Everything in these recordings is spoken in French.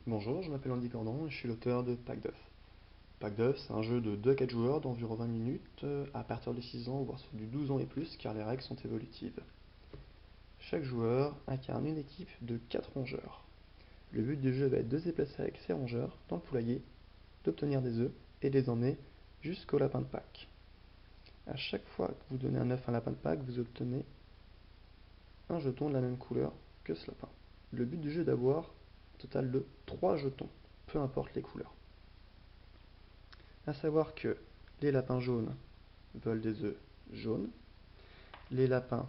Bonjour, je m'appelle Andy Cordon et je suis l'auteur de Pack d'œufs. Pack d'œufs, c'est un jeu de 2 à 4 joueurs d'environ 20 minutes à partir de 6 ans, voire sur du 12 ans et plus, car les règles sont évolutives. Chaque joueur incarne une équipe de 4 rongeurs. Le but du jeu va être de se déplacer avec ces rongeurs dans le poulailler, d'obtenir des œufs et de les emmener jusqu'au lapin de Pâques. À chaque fois que vous donnez un œuf à un lapin de Pâques, vous obtenez un jeton de la même couleur que ce lapin. Le but du jeu est d'avoir un total de 3 jetons, peu importe les couleurs. À savoir que les lapins jaunes veulent des œufs jaunes, les lapins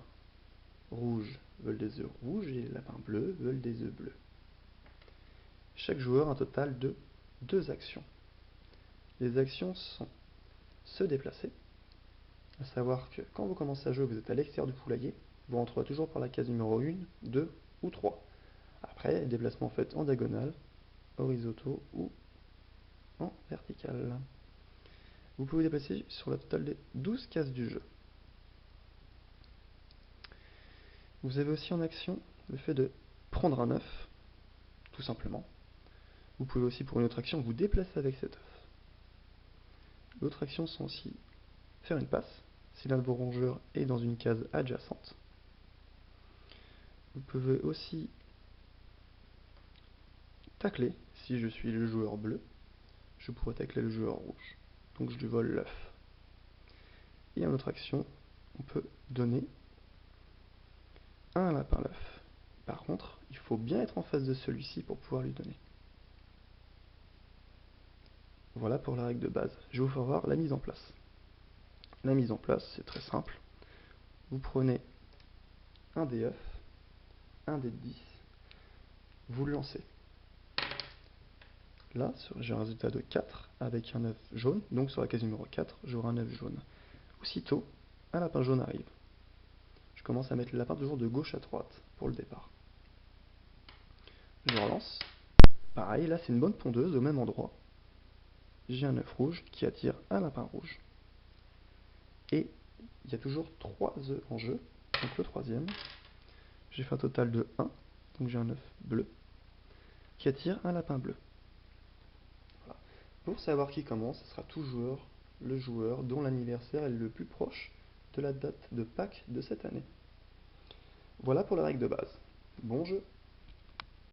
rouges veulent des œufs rouges et les lapins bleus veulent des œufs bleus. Chaque joueur a un total de 2 actions. Les actions sont se déplacer, à savoir que quand vous commencez à jouer, vous êtes à l'extérieur du poulailler, vous rentrez toujours par la case numéro 1, 2 ou 3. Après, déplacement fait en diagonale, horizontaux ou en vertical. Vous pouvez déplacer sur la totale des 12 cases du jeu. Vous avez aussi en action le fait de prendre un œuf, tout simplement. Vous pouvez aussi, pour une autre action, vous déplacer avec cet œuf. L'autre action sont aussi faire une passe, si l'un de vos rongeurs est dans une case adjacente. Vous pouvez aussi tacler, si je suis le joueur bleu, je pourrais tacler le joueur rouge. Donc je lui vole l'œuf. Et en autre action, on peut donner un lapin l'œuf. Par contre, il faut bien être en face de celui-ci pour pouvoir lui donner. Voilà pour la règle de base. Je vais vous faire voir la mise en place. La mise en place, c'est très simple. Vous prenez un dé œuf, un dé de 10, vous le lancez. Là, j'ai un résultat de 4 avec un œuf jaune, donc sur la case numéro 4, j'aurai un œuf jaune. Aussitôt, un lapin jaune arrive. Je commence à mettre le lapin toujours de gauche à droite pour le départ. Je relance. Pareil, là c'est une bonne pondeuse au même endroit. J'ai un œuf rouge qui attire un lapin rouge. Et il y a toujours 3 œufs en jeu, donc le troisième. J'ai fait un total de 1, donc j'ai un œuf bleu qui attire un lapin bleu. Voilà. Pour savoir qui commence, ce sera toujours le joueur dont l'anniversaire est le plus proche de la date de Pâques de cette année. Voilà pour la règle de base. Bon jeu!